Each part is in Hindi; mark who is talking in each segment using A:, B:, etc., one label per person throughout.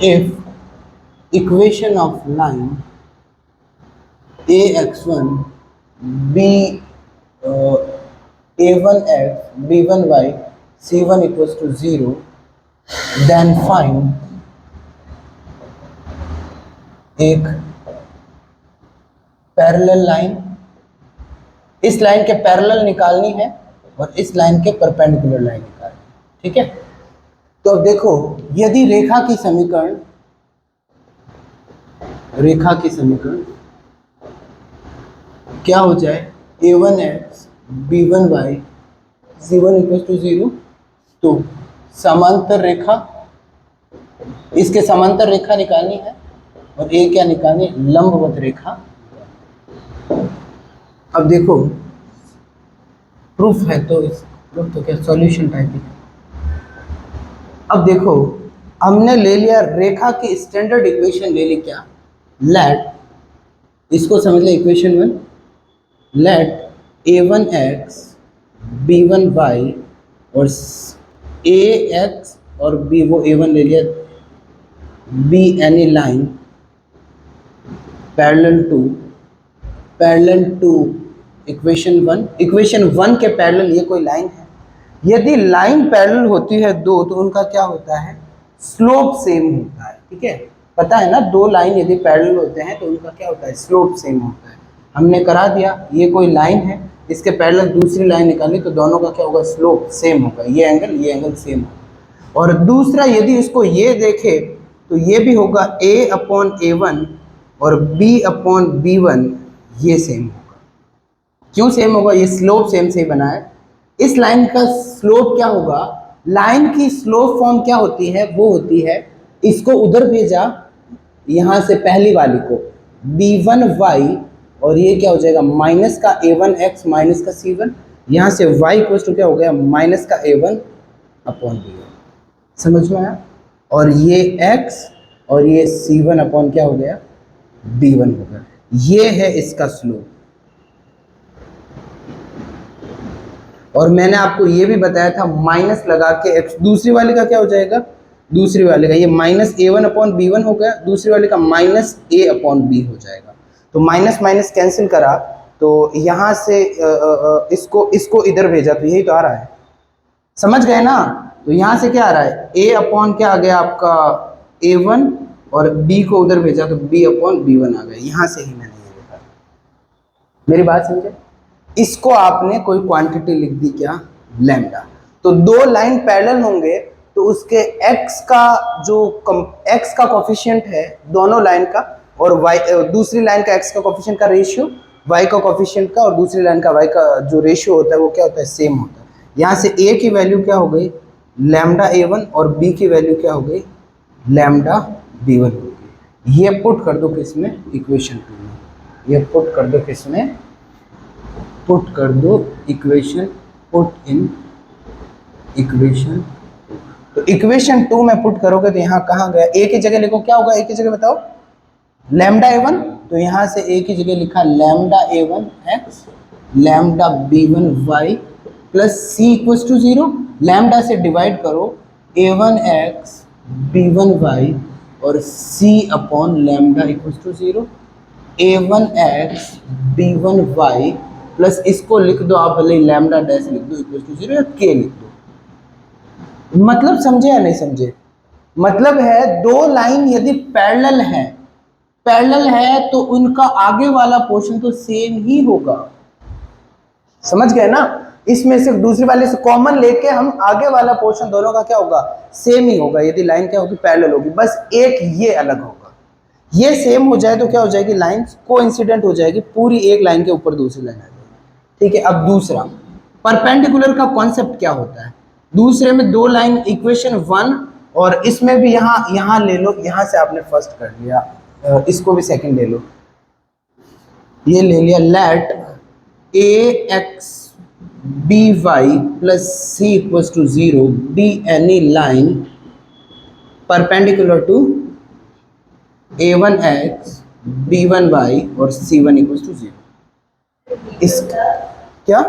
A: if equation of line ax1 b a1x b1y c1 equals to 0, then find एक पैरेलल लाइन, इस लाइन के पैरेलल निकालनी है और इस लाइन के परपेंडिकुलर लाइन निकालनी है। ठीक है, तो अब देखो, यदि रेखा की समीकरण क्या हो जाए, a1x b1y c1 equal to 0, तो समांतर रेखा, इसके समांतर रेखा निकालनी है और ये क्या निकालनी है, लंबवत रेखा। अब देखो, प्रूफ है तो इस प्रूफ तो क्या सॉल्यूशन टाइप है। अब देखो, हमने ले लिया रेखा की स्टैंडर्ड इक्वेशन, ले ली क्या, लेट, इसको समझ ले इक्वेशन 1, लेट a1x b1y और ax और b, वो a1 ले लिया, b any line parallel to equation 1 के पैरेलल ये कोई लाइन है। यदि लाइन पैरेलल होती है दो, तो उनका क्या होता है, स्लोप सेम होता है। ठीक है, पता है ना, दो लाइन यदि पैरेलल होते हैं तो उनका क्या होता है, स्लोप सेम होता है। हमने करा दिया, ये कोई लाइन है, इसके पैरेलल दूसरी लाइन निकाली तो दोनों का क्या होगा, स्लोप सेम होगा, ये एंगल सेम होगा। और दूसरा, यदि इसको ये देखे तो ये भी होगा a/a1 और b/b1, ये सेम होगा। क्यों सेम होगा, ये स्लोप सेम से ही बना है। इस लाइन का स्लोप क्या होगा, लाइन की स्लोप फॉर्म क्या होती है, वो होती है, इसको उधर भेजा यहां से पहली वाली को b1y, और ये क्या हो जाएगा, माइनस का a1x माइनस का c1, यहाँ से y इक्वल टू क्या हो गया, माइनस का a1/b1। समझ में आया, और ये x और ये c1 अपॉन क्या हो गया, b1 हो गया। ये है इसका स्लोप। और मैंने आपको ये भी बताया था, माइनस लगा के x, दूसरी वाले का क्या हो जाएगा, दूसरी वाले का ये माइनस a1/b1 हो गया, दूसरी वाले का माइनस a/b हो जाएगा। तो माइनस माइनस कैंसिल करा, तो यहाँ से इसको इधर भेजा तो यही तो आ रहा है, समझ गए ना। तो यहाँ से क्या आ रहा है, a/ क्या आ गया आपका a1, और b को उधर भेजा तो b/b1 आ गया। यहाँ से ही मैंने ये लिखा, मेरी बात समझे। इसको आपने कोई क्वांटिटी लिख दी क्या, लैम्डा। तो दो लाइन पैरेलल होंगे तो उसके x का कोफिशिएंट है दोनों लाइन का, और y दूसरी लाइन का x का कोफिशिएंट का रेशियो y का कोफिशिएंट का, और दूसरी लाइन का y का जो रेशियो होता है वो क्या होता है, सेम होता है। यहाँ से a की वैल्यू क्या हो गई, लैम्डा a1, और b की वैल्यू क्या हो गई, लैम्डा b1 हो गई। ये पुट कर दो किसमें, इक्वेशन 2 में, ये पुट कर दो किसमें, पुट कर दो इक्वेशन, पुट इन इक्वेशन। तो इक्वेशन 2 में पुट करोगे तो यहाँ कहाँ गया, a की जगह लिखो, क्या होगा a की जगह बताओ, लैम्डा a1, तो यहाँ से a की जगह लिखा lambda a1x lambda b1y plus c equals to 0। Lambda से डिवाइड करो, a1x b1y और c upon lambda equals to 0, a1x b1y plus इसको लिख दो आप, भले लैम्डा डैश लिख दो इक्वल्स टू 0 या k लिख दो। मतलब समझे या नहीं समझे, मतलब है दो लाइन यदि पैरेलल है तो उनका आगे वाला पोर्शन तो सेम ही होगा। समझ गए ना, इसमें से दूसरे वाले से कॉमन लेके हम आगे वाला पोर्शन दोनों का क्या होगा, सेम ही होगा। यदि लाइन क्या होगी, पैरेलल होगी, बस एक ये अलग होगा। ये सेम हो जाए तो क्या हो जाएगी, लाइन कोइंसिडेंट हो जाएगी, पूरी एक लाइन के ऊपर दूसरी लाइन आ जाएगी। ठीक है, अब दूसरा परपेंडिकुलर का कॉन्सेप्ट क्या होता है। दूसरे में दो लाइन, इक्वेशन 1, और इसमें भी यहाँ ले लो, यहाँ से आपने फर्स्ट कर लिया, इसको भी सेकंड ले लो, ये ले लिया, late ax by plus c equals to 0 be any line perpendicular to a1x b1y और c1 equals to 0। इस क्या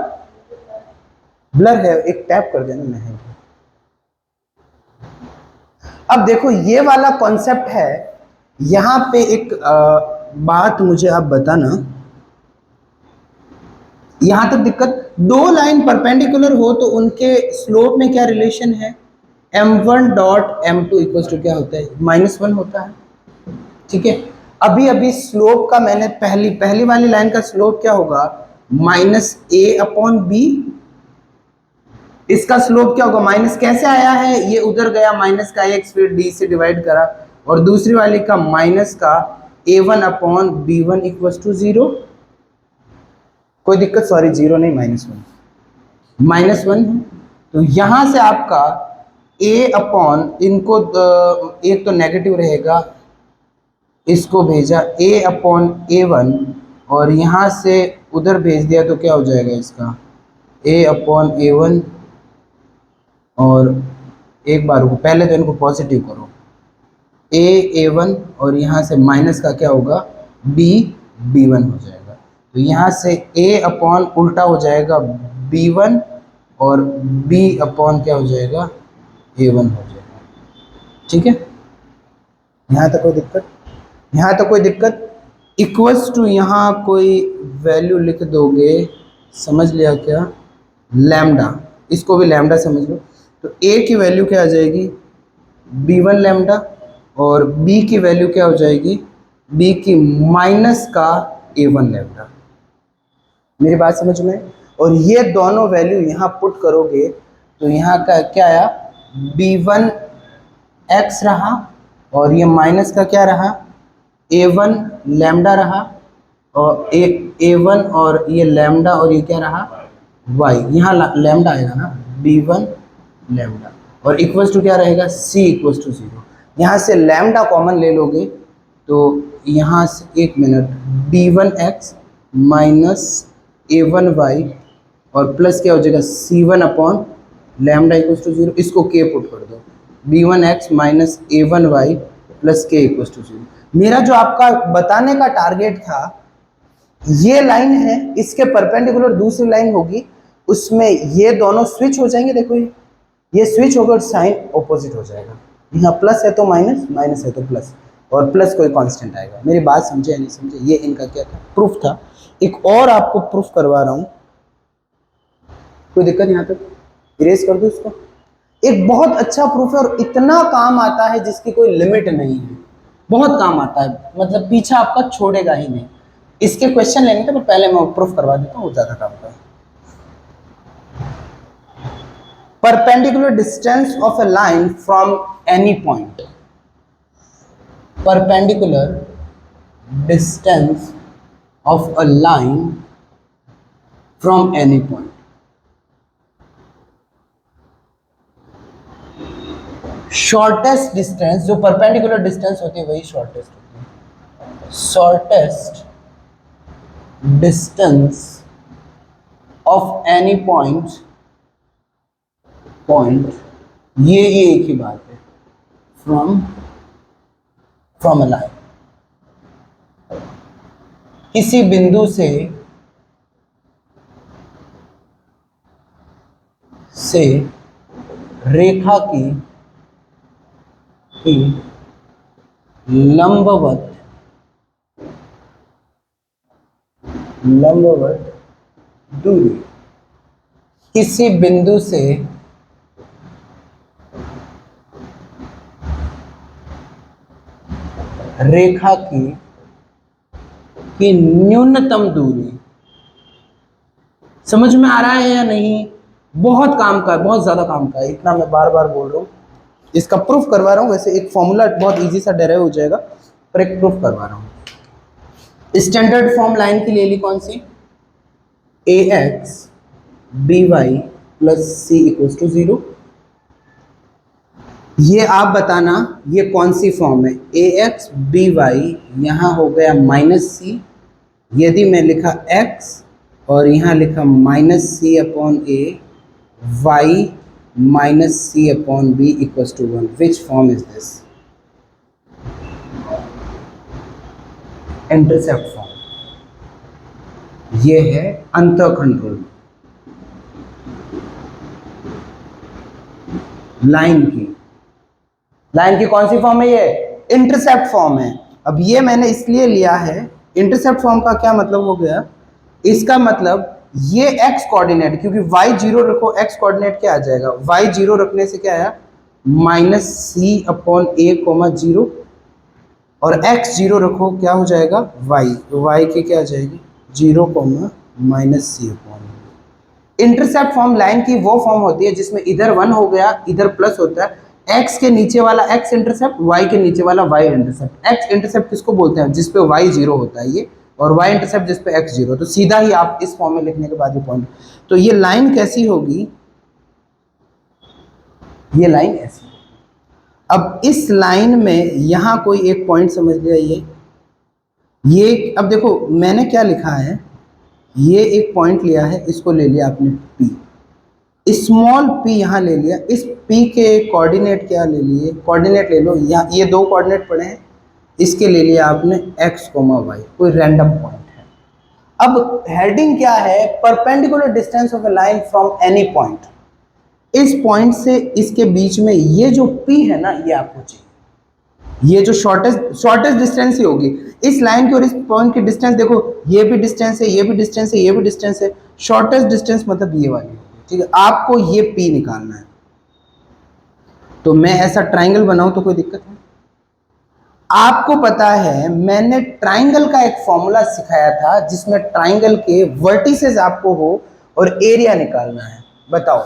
A: ब्लर है, एक टैप कर देना। नहीं, अब देखो ये वाला कॉन्सेप्ट है, यहां पे एक बात मुझे आप बताना, यहां तक दिक्कत, दो लाइन परपेंडिकुलर हो तो उनके स्लोप में क्या रिलेशन है, m1 dot m2 equal to क्या होता है, -1 होता है। ठीक है, अभी अभी स्लोप का मैंने पहली पहली वाली लाइन का स्लोप क्या होगा, -a/b, इसका स्लोप क्या होगा, माइनस कैसे आया है, ये उधर गया माइनस का x, फिर d से डिवाइड करा, और दूसरी वाली का माइनस का a1/b1 इक्वल टू 0। कोई दिक्कत, सॉरी 0 नहीं, -1 है। तो यहां से आपका इनको एक तो नेगेटिव रहेगा, इसको भेजा a/a1, और यहां से उधर भेज दिया तो क्या हो जाएगा इसका a/a1, और एक बार को पहले तो इनको पॉजिटिव करो, a/a1, और यहाँ से माइनस का क्या होगा b/b1 हो जाएगा। तो यहाँ से a/ उल्टा हो जाएगा b1, और b/ क्या हो जाएगा a1 हो जाएगा। ठीक है, यहाँ तक कोई दिक्कत, यहाँ तक कोई दिक्कत, इक्वल्स टू यहाँ कोई वैल्यू लिख दोगे, समझ लिया क्या, लैम्डा, इसको भी लैम्डा समझ लो। तो a की वैल्यू क्या आ जाएगी b1 लैम्डा, और b की वैल्यू क्या हो जाएगी, b की माइनस का a1 लैम्डा। मेरी बात समझ में, और ये दोनों वैल्यू यहाँ पुट करोगे तो यहाँ का क्या आया, b1 x रहा, और ये माइनस का क्या रहा a1 लैम्डा रहा, और a1 और ये लैम्डा, और ये क्या रहा y, यहाँ लैम्डा आएगा ना b1 लैम्डा, और इक्वल्स टू क्या रहेगा c इक्वल्स टू 0। यहाँ से लैम्डा कॉमन ले लोगे तो यहाँ से, एक मिनट, b1x माइनस a1y, और प्लस क्या हो जाएगा c1 लैम्डा इक्वल्स टू 0, इसको k पुट कर दो, b1x minus a1y plus k equals to 0। मेरा जो आपका बताने का टारगेट था, ये लाइन है, इसके परपेंडिकुलर दूसरी लाइन होगी, उसमें ये दोनों स्विच हो जाएंगे। देखो ये स्विच होकर साइन ऑपोजिट हो जाएगा, यहाँ प्लस है तो माइनस, माइनस है तो प्लस, और प्लस कोई कांस्टेंट आएगा। मेरी बात समझे या नहीं समझे, ये इनका क्या था, प्रूफ था। एक और आपको प्रूफ करवा रहा हूँ, कोई दिक्कत, यहाँ तक इरेज कर दो इसको। एक बहुत अच्छा प्रूफ है और इतना काम आता है जिसकी कोई लिमिट नहीं है, बहुत काम आता है, मतलब पीछा आपका छोड़ेगा ही नहीं। इसके क्वेश्चन लेने थे, पर पहले मैं प्रूफ करवा देता हूँ, वो ज्यादा काम का है। Perpendicular distance of a line from any point. Perpendicular distance of a line from any point. Shortest distance, जो perpendicular distance होती है वही shortest होती है। Shortest distance of any point, ये एक ही बात है, फ्रॉम अ लाइन, किसी बिंदु से रेखा की लंबवत दूरी, किसी बिंदु से रेखा की न्यूनतम दूरी। समझ में आ रहा है या नहीं, बहुत काम का है, बहुत ज्यादा काम का है, इतना मैं बार बार बोल रहा हूँ, इसका प्रूफ करवा रहा हूँ। वैसे एक फॉर्मूला बहुत इजी सा डेराइव हो जाएगा, पर एक प्रूफ करवा रहा हूँ। स्टैंडर्ड फॉर्म लाइन की ले ली, कौन सी, ax by plus c equals to 0। ये आप बताना ये कौन सी फॉर्म है, ax by, यहाँ हो गया -c, यदि मैं लिखा x और यहाँ लिखा -c/a, y -c/b equals to 1, which form is this, intercept form. ये है अंतःखंड रूल लाइन की, लाइन की कौन सी फॉर्म है ये? इंटरसेप्ट फॉर्म है। अब ये मैंने इसलिए लिया है, इंटरसेप्ट फॉर्म का क्या मतलब हो गया, इसका मतलब ये x कोऑर्डिनेट, क्योंकि y जीरो रखो x कोऑर्डिनेट क्या आ जाएगा, y जीरो रखने से क्या आया -c/a, 0 और x जीरो रखो क्या हो जाएगा y के क्या आ जाएगी 0, -c/। इंटरसेप्ट फॉर्म लाइन की वो फॉर्म होती है जिसमें इधर 1 हो गया, इधर प्लस होता है, x के नीचे वाला x इंटरसेप्ट, y के नीचे वाला y इंटरसेप्ट। x इंटरसेप्ट किसको बोलते हैं, जिसपे y जीरो होता है ये, और y इंटरसेप्ट जिसपे x जीरो। तो सीधा ही आप इस फॉर्म में लिखने के बाद ये पॉइंट, तो ये लाइन कैसी होगी, ये लाइन ऐसी। अब इस लाइन में यहां कोई एक पॉइंट समझ लिया, ये अब देखो मैंने क्या लिखा है, ये एक पॉइंट लिया है, इसको ले लिया आपने P, स्मॉल p यहाँ ले लिया, इस p के कोऑर्डिनेट क्या ले लिए, कोऑर्डिनेट ले लो, यहाँ ये दो कोऑर्डिनेट पड़े हैं, इसके ले लिया आपने x, y, कोई रैंडम पॉइंट है। अब हेडिंग क्या है, perpendicular distance of A line from any point, इस पॉइंट से इसके बीच में ये जो p है ना, ये आपको चाहिए, ये जो शॉर्टेस्ट डिस्टेंस ही होगी इस लाइन की और इस पॉइंट की डिस्टेंस। देखो ये भी डिस्टेंस है, ये भी डिस्टेंस है, ये भी डिस्टेंस है, शॉर्टेस्ट डिस्टेंस मतलब ये वाली, ठीक है। आपको ये P निकालना है, तो मैं ऐसा ट्राइंगल बनाऊं तो कोई दिक्कत है? आपको पता है मैंने ट्राइंगल का एक फॉर्मूला सिखाया था जिसमें ट्राइंगल के वर्टिसेस आपको हो और एरिया निकालना है, बताओ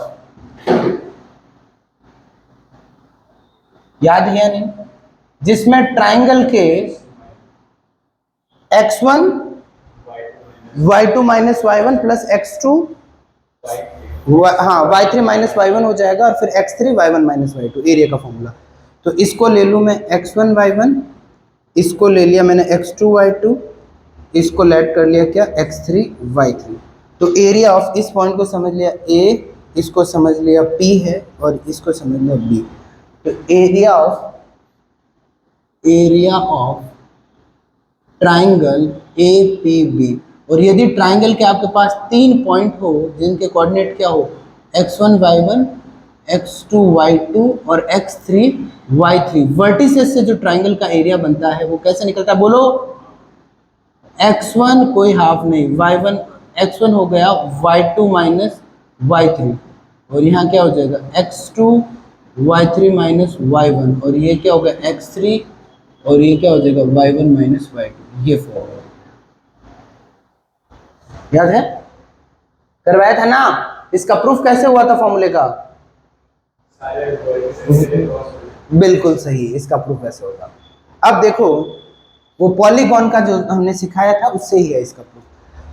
A: याद है या नहीं? जिसमें ट्राइंगल के x1 y2 minus y1 plus x2 हाँ y3 माइनस y1 हो जाएगा, और फिर x3 y1 minus y2, area का फॉर्मूला। तो इसको ले लूँ मैं x1 y1, इसको ले लिया मैंने x2 y2, इसको लेट कर लिया क्या x3 y3। तो एरिया ऑफ इस पॉइंट को समझ लिया A, इसको समझ लिया P है, और इसको समझ लिया B। तो एरिया ऑफ ट्राइंगल APB। और यदि ट्राइंगल के आपके पास 3 पॉइंट हो जिनके कोऑर्डिनेट क्या हो x1 y1, x2 y2 और x3 y3, वर्टिसेस से जो ट्राइंगल का एरिया बनता है वो कैसे निकलता है बोलो? x1 कोई हाफ नहीं, y1 x1 हो गया y2 माइनस y3, और यहाँ क्या हो जाएगा x2 y3 माइनस y1, और ये क्या हो गया x3, और ये क्या हो जाएगा y1 माइनस y2। ये फॉर्मूला याद है, करवाया था ना? इसका प्रूफ कैसे हुआ था फॉर्मूले का? बिल्कुल सही, इसका प्रूफ ऐसे होगा। अब देखो वो पॉलीगॉन का जो हमने सिखाया था उससे ही है इसका प्रूफ।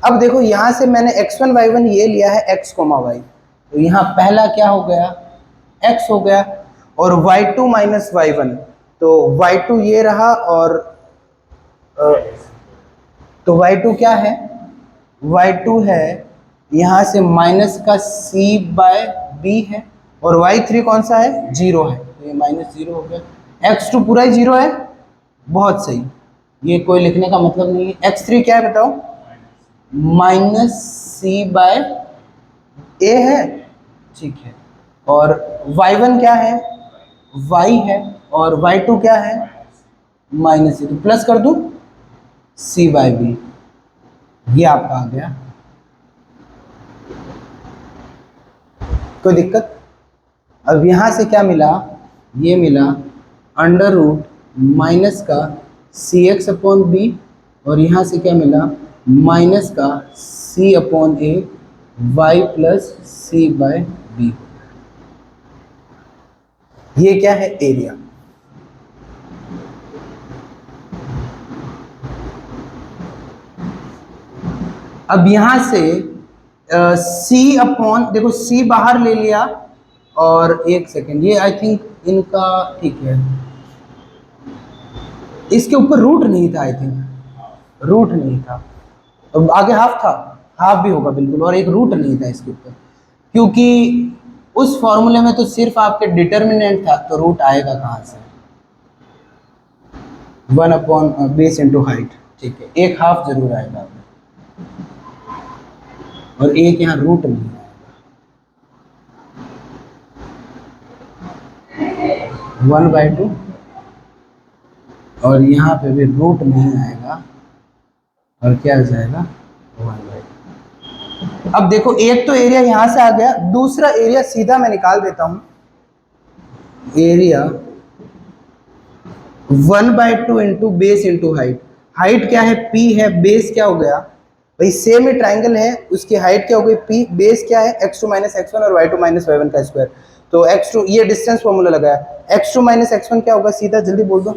A: अब देखो यहां से मैंने x1 y1 ये लिया है x, y, तो यहाँ पहला क्या हो गया x हो गया, और y2 माइनस y1, तो y2 ये रहा, और तो y2 क्या है, y2 है यहाँ से माइनस का c/b है, और y3 कौन सा है 0 है, तो ये -0 हो गया। x2 पूरा ही 0 है, बहुत सही, ये कोई लिखने का मतलब नहीं है। x3 क्या है बताओ, -c/a है, ठीक है। और y1 क्या है, y है, और y2 क्या है -c, तो प्लस कर दूं c/b, ये आपका आ गया, कोई दिक्कत? अब यहां से क्या मिला, ये मिला अंडर रूट माइनस का cx/b, और यहां से क्या मिला माइनस का c/a y प्लस c/b। ये क्या है एरिया। अब यहां से देखो c बाहर ले लिया, और एक सेकेंड, ये आई थिंक इनका ठीक है, इसके ऊपर रूट नहीं था, आई थिंक रूट नहीं था, तो आगे हाफ था, हाफ भी होगा बिल्कुल, और एक रूट नहीं था इसके ऊपर, क्योंकि उस फॉर्मूले में तो सिर्फ आपके डिटर्मिनेंट था, तो रूट आएगा कहाँ से, 1/बेस इंटू हाइट, ठीक है, एक हाफ जरूर आएगा, और एक यहाँ रूट नहीं आएगा, 1/2 और यहाँ पे भी रूट नहीं आएगा और क्या आ जाएगा 1/2। अब देखो एक तो एरिया यहाँ से आ गया, दूसरा एरिया सीधा मैं निकाल देता हूँ, area 1/2 into base into height. Height क्या है, p है, बेस क्या हो गया भाई, सेम ही ट्राइंगल है, उसकी हाइट क्या हो गई p, बेस क्या है x2 माइनस x1 और y2 माइनस y1 का स्क्वायर। तो x2 ये डिस्टेंस फॉर्मूला लगाया, x2 माइनस x1 क्या होगा, सीधा जल्दी बोल दो,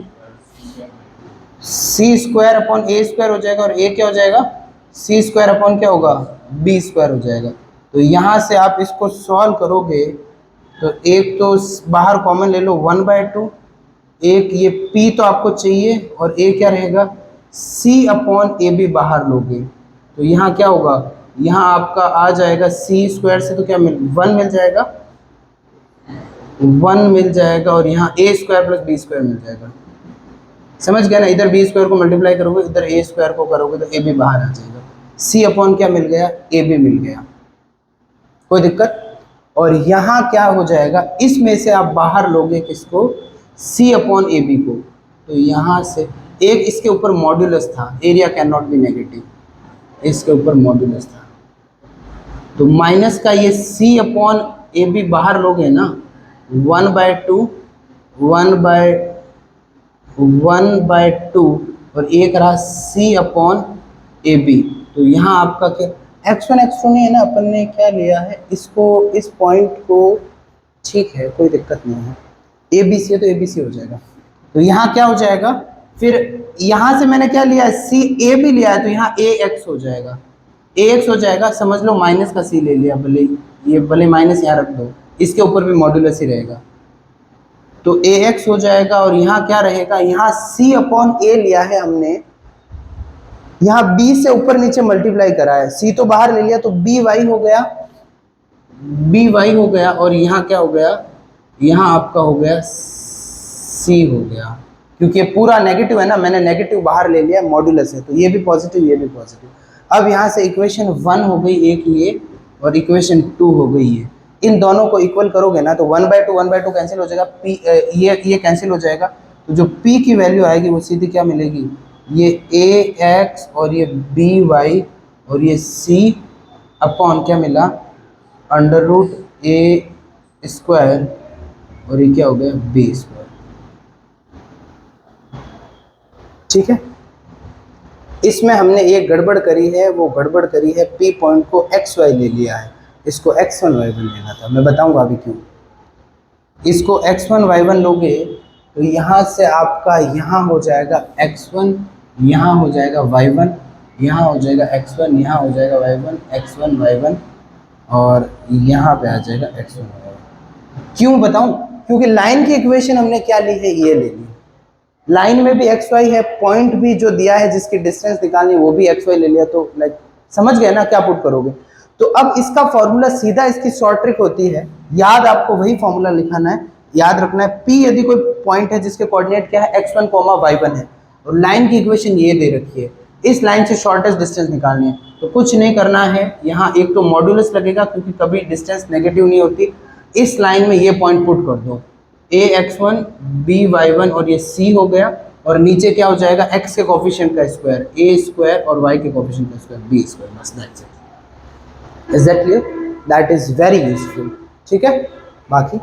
A: c square upon a square हो जाएगा, और a क्या हो जाएगा, c स्क्वायर अपॉन क्या होगा, b स्क्वायर हो जाएगा। तो यहाँ से आप इसको सॉल्व करोगे तो एक तो बाहर कॉमन ले लो 1/2, एक ये p तो आपको चाहिए, और a क्या रहेगा, c अपॉन ए बी बाहर लोगे तो यहाँ क्या होगा, यहाँ आपका आ जाएगा c स्क्वायर से तो क्या 1 मिल जाएगा, 1 मिल जाएगा, और यहाँ a square plus b square मिल जाएगा। समझ गया ना, इधर b स्क्वायर को मल्टीप्लाई करोगे, इधर a स्क्वायर को करोगे तो a b बाहर आ जाएगा, c अपॉन क्या मिल गया, a b मिल गया, कोई दिक्कत। और यहाँ क्या हो जाएगा, इसमें से आप बाहर लोगे किसको, c अपॉन ए बी को, तो यहाँ से एक इसके ऊपर मॉड्यूलस था, area can not be negative, इसके ऊपर मॉड्यूलस था, तो माइनस का ये c अपॉन ए बी बाहर लोगे ना, 1/2 1/2 और एक रहा c अपॉन ए बी। तो यहाँ आपका क्या, x1 x2 नहीं है ना, अपन ने क्या लिया है इसको, इस पॉइंट को, ठीक है कोई दिक्कत नहीं है, ए बी सी है तो ए बी सी हो जाएगा। तो यहाँ क्या हो जाएगा, फिर यहाँ से मैंने क्या लिया है, सी ए भी लिया है, तो यहाँ ए एक्स हो जाएगा, ए एक्स हो जाएगा, समझ लो माइनस का सी ले लिया, भले ये भले माइनस यहाँ रख दो, इसके ऊपर भी मॉड्यूलस ही रहेगा, तो ए एक्स हो जाएगा। और यहाँ क्या रहेगा, यहाँ c अपॉन ए लिया है हमने, यहाँ b से ऊपर नीचे मल्टीप्लाई करा है, c तो बाहर ले लिया तो b y हो गया, b y हो गया, और यहाँ क्या हो गया, यहाँ आपका हो गया c हो गया, क्योंकि ये पूरा नेगेटिव है ना, मैंने नेगेटिव बाहर ले लिया, मॉड्यूलस है, तो ये भी पॉजिटिव ये भी पॉजिटिव। अब यहाँ से इक्वेशन 1 हो गई एक ये, और इक्वेशन 2 हो गई ये, इन दोनों को इक्वल करोगे ना तो 1/2 कैंसिल हो जाएगा, p ये कैंसिल हो जाएगा, तो जो p की वैल्यू आएगी वो सीधी क्या मिलेगी, ये ax और ये by और ये c अपॉन क्या मिला, √a स्क्वायर और ये क्या हो गया b स्क्वायर। ठीक है, इसमें हमने ये गड़बड़ करी है, वो गड़बड़ करी है, p पॉइंट को xy ले लिया है, इसको x1 y1 लेना था, मैं बताऊंगा अभी क्यों। इसको x1 y1 लोगे तो यहाँ से आपका यहाँ हो जाएगा x1, यहाँ हो जाएगा y1, यहाँ हो जाएगा x1, यहाँ हो जाएगा y1, x1 y1, और यहाँ पे आ जाएगा x1 y1। क्यों बताऊं, क्योंकि लाइन की इक्वेशन हमने क्या ली है, ये ले ली, लाइन में भी एक्स वाई है, पॉइंट भी जो दिया है जिसकी डिस्टेंस निकालनी है वो भी एक्स वाई ले लिया, तो लाइक समझ गए ना क्या पुट करोगे। तो अब इसका फॉर्मूला सीधा, इसकी शॉर्ट ट्रिक होती है, याद आपको वही फॉर्मूला लिखाना है, याद रखना है, P यदि कोई पॉइंट है जिसके कोऑर्डिनेट क्या है x1, y1 है, और लाइन की इक्वेशन ये दे रखी है, इस लाइन से शॉर्टेस्ट डिस्टेंस निकालनी है, तो कुछ नहीं करना है, यहाँ एक तो मॉड्यूलस लगेगा क्योंकि कभी डिस्टेंस नेगेटिव नहीं होती, इस लाइन में ये पॉइंट पुट कर दो, ax1 by1 और ये c हो गया, और नीचे क्या हो जाएगा, x के कोफिशिएंट का स्क्वायर a स्क्वायर और y के कोफिशिएंट का स्क्वायर b स्क्वायर, बस that's it. Is that clear, that is very useful. ठीक है, बाकी